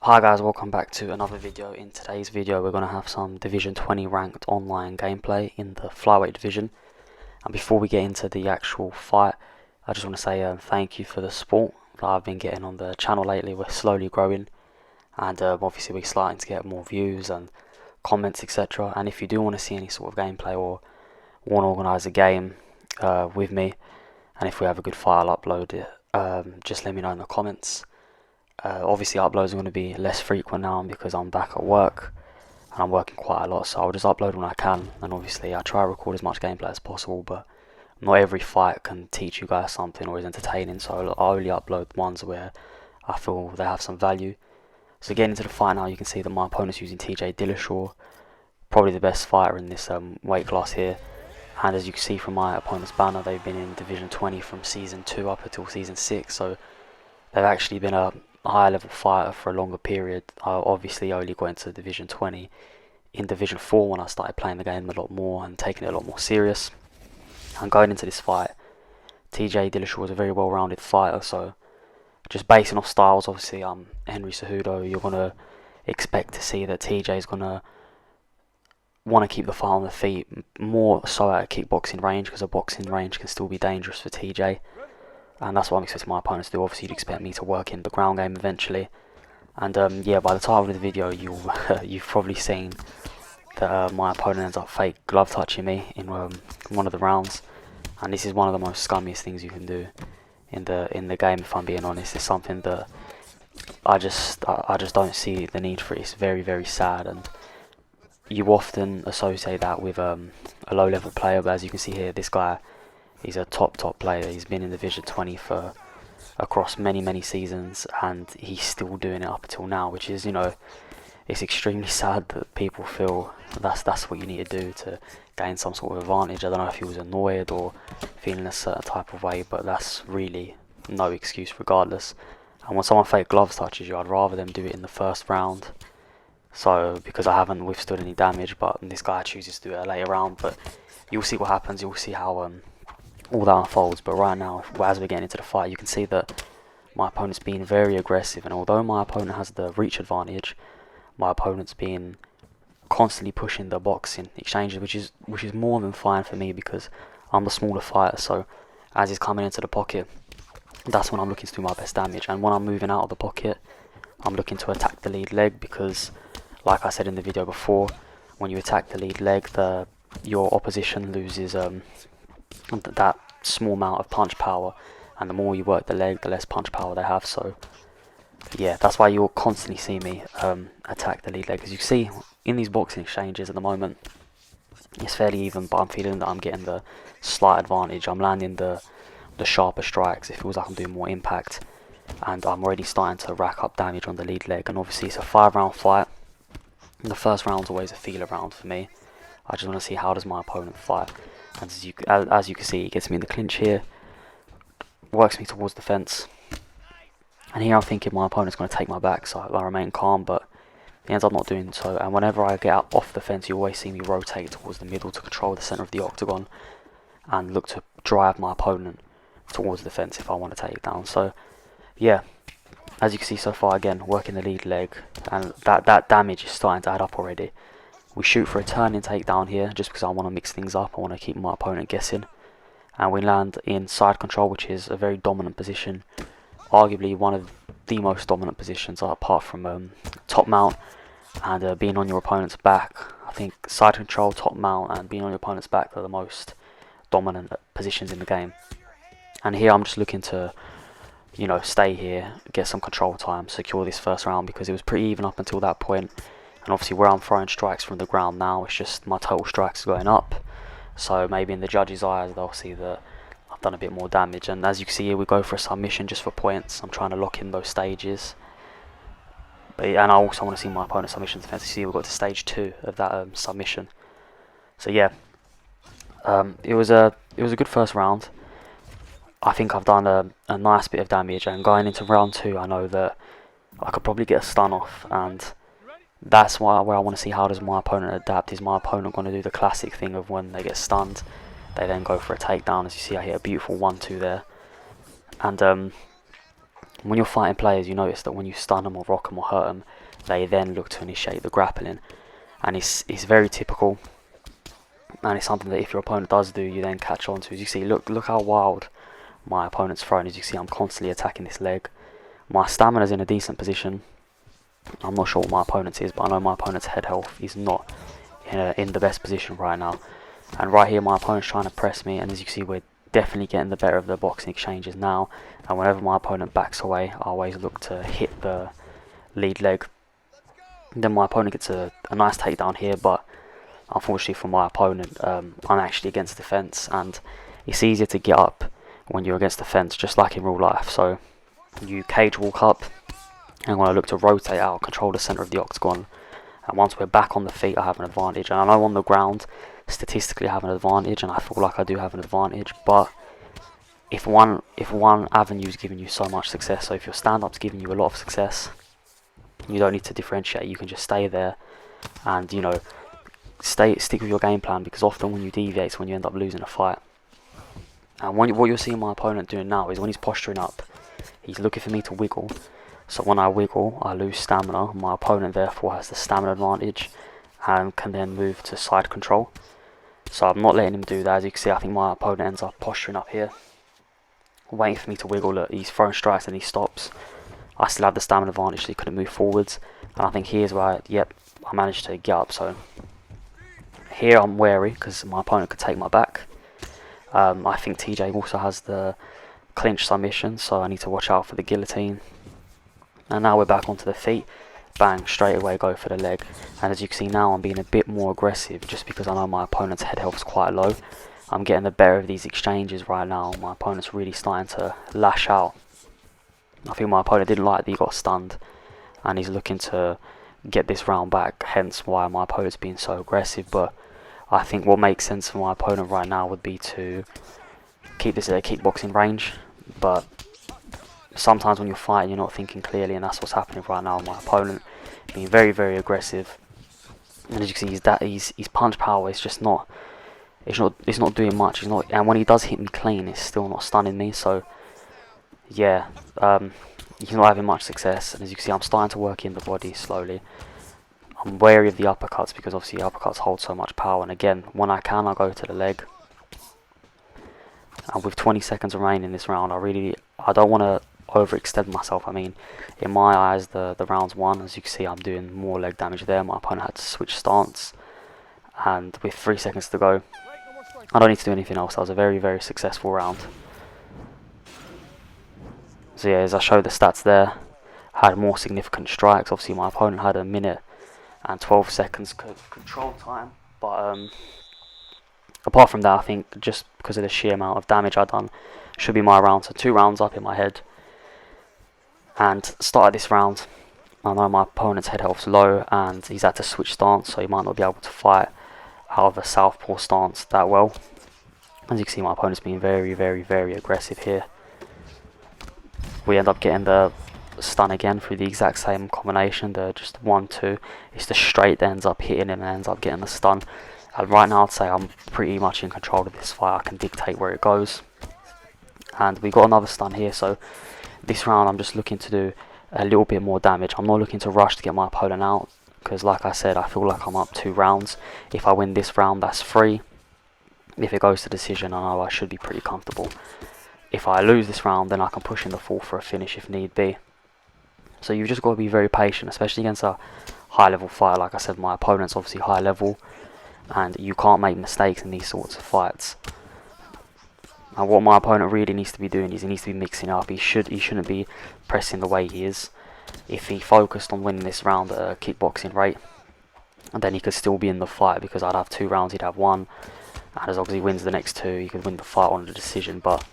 Hi guys, welcome back to another video. In today's video we're going to have some Division 20 ranked online gameplay in the flyweight division. And before we get into the actual fight, I just want to say thank you for the support that I've been getting on the channel lately. We're slowly growing, and obviously we're starting to get more views and comments, etc. And if you do want to see any sort of gameplay or want to organise a game with me, and if we have a good fight I'll upload it, just let me know in the comments. Obviously uploads are going to be less frequent now because I'm back at work and I'm working quite a lot, so I'll just upload when I can. And obviously I try to record as much gameplay as possible, but not every fight can teach you guys something or is entertaining, so I only upload ones where I feel they have some value. So getting into the fight now, you can see that my opponent's using TJ Dillashaw, probably the best fighter in this weight class here. And as you can see from my opponent's banner, they've been in Division 20 from Season 2 up until Season 6, so they've actually been a higher level fighter for a longer period. I obviously only got into Division 20 in Division 4 when I started playing the game a lot more and taking it a lot more serious. And going into this fight, TJ Dillashaw was a very well-rounded fighter, so just basing off styles, obviously I'm Henry Cejudo, you're going to expect to see that TJ is going to want to keep the fight on the feet, more so at a kickboxing range, because a boxing range can still be dangerous for TJ. And that's what I'm expecting my opponents to do. Obviously you'd expect me to work in the ground game eventually. And yeah, by the time of the video you've probably seen that my opponent ends up fake glove touching me in one of the rounds. And this is one of the most scummiest things you can do in the game, if I'm being honest. It's something that I just don't see the need for it. It's very, very sad, and you often associate that with a low level player, but as you can see here, this guy, he's a top player. He's been in Division 20 for across many seasons, and he's still doing it up until now, which is, you know, it's extremely sad that people feel that's what you need to do to gain some sort of advantage. I don't know if he was annoyed or feeling a certain type of way, but that's really no excuse regardless. And when someone fake gloves touches you, I'd rather them do it in the first round. So because I haven't withstood any damage, but this guy chooses to do it a later round, but you'll see what happens. You'll see how all that unfolds. But right now, as we're getting into the fight, you can see that my opponent's being very aggressive, and although my opponent has the reach advantage, my opponent's been constantly pushing the boxing exchanges, which is more than fine for me because I'm the smaller fighter. So as he's coming into the pocket, that's when I'm looking to do my best damage. And when I'm moving out of the pocket, I'm looking to attack the lead leg, because like I said in the video before, when you attack the lead leg, your opposition loses that small amount of punch power, and the more you work the leg, the less punch power they have. So yeah, that's why you'll constantly see me attack the lead leg. As you can see in these boxing exchanges at the moment, it's fairly even, but I'm feeling that I'm getting the slight advantage. I'm landing the sharper strikes. It feels like I'm doing more impact, and I'm already starting to rack up damage on the lead leg. And obviously it's a 5-round fight, and the first round's always a feeler round for me. I just want to see how does my opponent fight. And as you can see, he gets me in the clinch here, works me towards the fence, and here I'm thinking my opponent's going to take my back, so I remain calm, but he ends up not doing so. And whenever I get out off the fence, you always see me rotate towards the middle to control the centre of the octagon and look to drive my opponent towards the fence if I want to take it down. So yeah, as you can see so far, again working the lead leg, and that damage is starting to add up already. We shoot for a turning takedown here just because I want to mix things up. I want to keep my opponent guessing. And we land in side control, which is a very dominant position. Arguably one of the most dominant positions apart from top mount and being on your opponent's back. I think side control, top mount and being on your opponent's back are the most dominant positions in the game. And here I'm just looking to, you know, stay here, get some control time, secure this first round, because it was pretty even up until that point. And obviously where I'm throwing strikes from the ground now, it's just my total strikes going up. So maybe in the judges' eyes they'll see that I've done a bit more damage. And as you can see here, we go for a submission just for points. I'm trying to lock in those stages. And I also want to see my opponent's submission defense. You see we got to stage 2 of that submission. So yeah, it was a good first round. I think I've done a nice bit of damage, and going into round 2 I know that I could probably get a stun off, and that's where I want to see how does my opponent adapt. Is my opponent going to do the classic thing of when they get stunned, they then go for a takedown? As you see, I hit a beautiful 1-2 there. And When you're fighting players, you notice that when you stun them or rock them or hurt them, they then look to initiate the grappling, and it's very typical, and it's something that if your opponent does do, you then catch on to. As you see, look how wild my opponent's thrown. As you see, I'm constantly attacking this leg. My stamina's in a decent position. I'm not sure what my opponent's is, but I know my opponent's head health is not in the best position right now. And right here, my opponent's trying to press me, and as you can see, we're definitely getting the better of the boxing exchanges now. And whenever my opponent backs away, I always look to hit the lead leg. Then my opponent gets a nice takedown here, but unfortunately for my opponent, I'm actually against the fence, and it's easier to get up when you're against the fence, just like in real life. So you cage walk up, and when I look to rotate out, control the center of the octagon, and once we're back on the feet, I have an advantage. And I know on the ground, statistically I have an advantage, and I feel like I do have an advantage, but if one avenue is giving you so much success, so if your stand-up's giving you a lot of success, you don't need to differentiate. You can just stay there, and you know, stick with your game plan, because often when you deviate, it's when you end up losing a fight. And what you're seeing my opponent doing now is when he's posturing up, he's looking for me to wiggle. So when I wiggle, I lose stamina. My opponent therefore has the stamina advantage and can then move to side control. So I'm not letting him do that. As you can see, I think my opponent ends up posturing up here, waiting for me to wiggle. Look, he's throwing strikes and he stops. I still have the stamina advantage, so he couldn't move forwards. And I think here's where, I managed to get up. So here I'm wary because my opponent could take my back. I think TJ also has the clinch submission, so I need to watch out for the guillotine. And now we're back onto the feet. Bang, straight away go for the leg. And as you can see now, I'm being a bit more aggressive just because I know my opponent's head health is quite low. I'm getting the better of these exchanges right now. My opponent's really starting to lash out. I think my opponent didn't like that he got stunned, and he's looking to get this round back, hence why my opponent's being so aggressive. But I think what makes sense for my opponent right now would be to keep this at a kickboxing range, but sometimes when you're fighting, you're not thinking clearly, and that's what's happening right now. My opponent being very, very aggressive, and as you can see, his punch power is just not. It's not doing much. And when he does hit me clean, it's still not stunning me. So yeah, he's not having much success. And as you can see, I'm starting to work in the body slowly. I'm wary of the uppercuts because obviously uppercuts hold so much power. And again, when I can, I go to the leg. And with 20 seconds remaining in this round, I don't want to overextend myself. I mean, in my eyes, the round's won. As you can see, I'm doing more leg damage there. My opponent had to switch stance, and with 3 seconds to go, I don't need to do anything else. That was a very, very successful round. So yeah, as I showed the stats there, I had more significant strikes. Obviously, my opponent had 1 minute and 12 seconds control time, but apart from that, I think just because of the sheer amount of damage I've done, should be my round. So 2 rounds up in my head. And started this round, I know my opponent's head health's low, and he's had to switch stance, so he might not be able to fight out of a southpaw stance that well. As you can see, my opponent's being very, very, very aggressive here. We end up getting the stun again through the exact same combination, the just 1-2. It's the straight that ends up hitting him and ends up getting the stun. And right now, I'd say I'm pretty much in control of this fight. I can dictate where it goes. And we got another stun here, so this round I'm just looking to do a little bit more damage. I'm not looking to rush to get my opponent out, because like I said, I feel like I'm up 2 rounds. If I win this round, that's 3. If it goes to decision, I know I should be pretty comfortable. If I lose this round, then I can push in the 4th for a finish if need be. So you've just got to be very patient, especially against a high level fighter. Like I said, my opponent's obviously high level, and you can't make mistakes in these sorts of fights. And what my opponent really needs to be doing is he needs to be mixing up. He shouldn't be pressing the way he is. If he focused on winning this round at a kickboxing rate, and then he could still be in the fight, because I'd have 2 rounds, he'd have 1, and as long as he wins the next 2, he could win the fight on a decision. But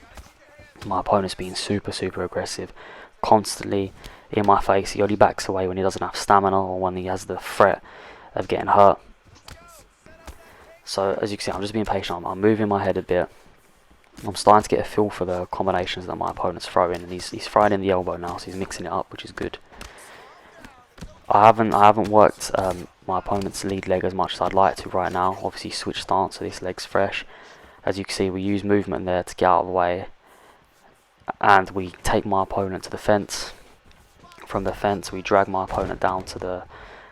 my opponent's being super, super aggressive, constantly in my face. He only backs away when he doesn't have stamina or when he has the threat of getting hurt. So as you can see, I'm just being patient. I'm moving my head a bit. I'm starting to get a feel for the combinations that my opponent's throwing, and he's throwing in the elbow now, so he's mixing it up, which is good. I haven't worked my opponent's lead leg as much as I'd like to right now. Obviously, switch stance, so this leg's fresh. As you can see, we use movement there to get out of the way, and we take my opponent to the fence. From the fence we drag my opponent down to the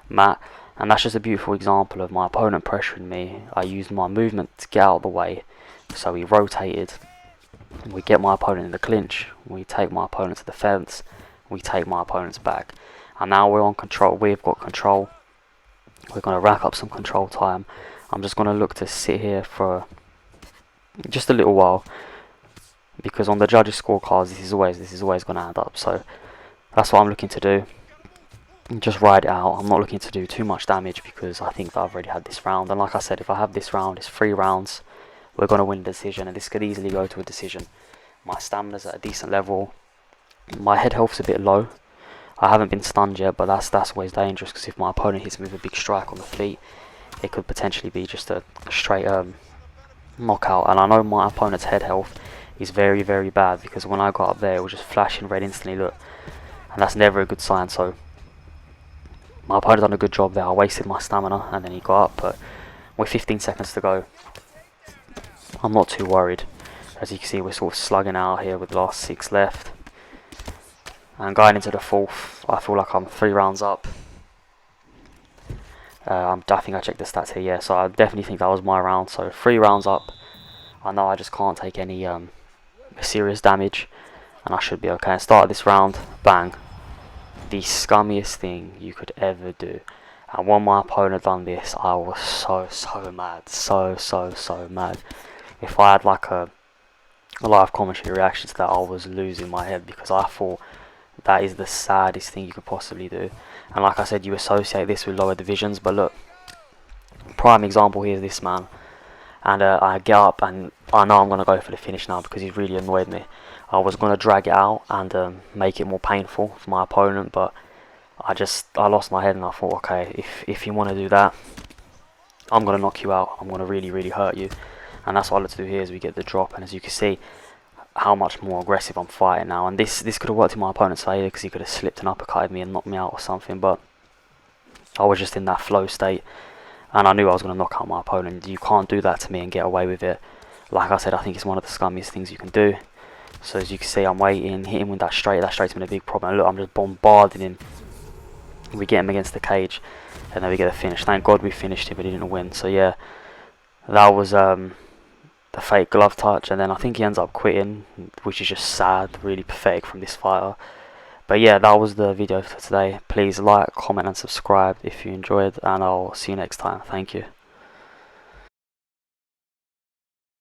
mat, and that's just a beautiful example of my opponent pressuring me. I used my movement to get out of the way, so we rotated, we get my opponent in the clinch, we take my opponent to the fence, we take my opponent's back, and now we're on control. We've got control. We're going to rack up some control time. I'm just going to look to sit here for just a little while, because on the judges' scorecards this is always going to add up. So that's what I'm looking to do. Just ride it out. I'm not looking to do too much damage because I think that I've already had this round. And like I said, if I have this round, it's 3 rounds. We're going to win the decision, and this could easily go to a decision. My stamina's at a decent level. My head health's a bit low. I haven't been stunned yet, but that's always dangerous, because if my opponent hits me with a big strike on the feet, it could potentially be just a straight knockout. And I know my opponent's head health is very, very bad, because when I got up there it was just flashing red instantly, look, and that's never a good sign. So my opponent done a good job there. I wasted my stamina and then he got up, but with 15 seconds to go, I'm not too worried. As you can see, we're sort of slugging out here with the last 6 left. And going into the 4th, I feel like I'm 3 rounds up. I think I checked the stats here, yeah, so I definitely think that was my round. So 3 rounds up. I know I just can't take any serious damage, and I should be okay. And start this round, bang. The scummiest thing you could ever do. And when my opponent done this, I was so mad. So mad. If I had like a live commentary reaction to that, I was losing my head, because I thought that is the saddest thing you could possibly do. And like I said, you associate this with lower divisions, but look, prime example here is this man. And I get up and I know I'm going to go for the finish now, because he's really annoyed me. I was going to drag it out and make it more painful for my opponent, but I lost my head and I thought, okay, if you want to do that, I'm going to knock you out. I'm going to really hurt you. And that's what I like to do here, is we get the drop, and as you can see how much more aggressive I'm fighting now. And this could have worked in my opponent's favour, because he could have slipped and uppercutted me and knocked me out or something, but I was just in that flow state and I knew I was going to knock out my opponent. You can't do that to me and get away with it. Like I said, I think it's one of the scummiest things you can do. So as you can see, I'm waiting, hit him with that straight's been a big problem. And look, I'm just bombarding him. We get him against the cage, and then we get a finish. Thank God we finished him, but he didn't win. So yeah, that was the fake glove touch, and then I think he ends up quitting, which is just sad, really pathetic from this fighter. But yeah, that was the video for today. Please like, comment and subscribe if you enjoyed, and I'll see you next time. Thank you.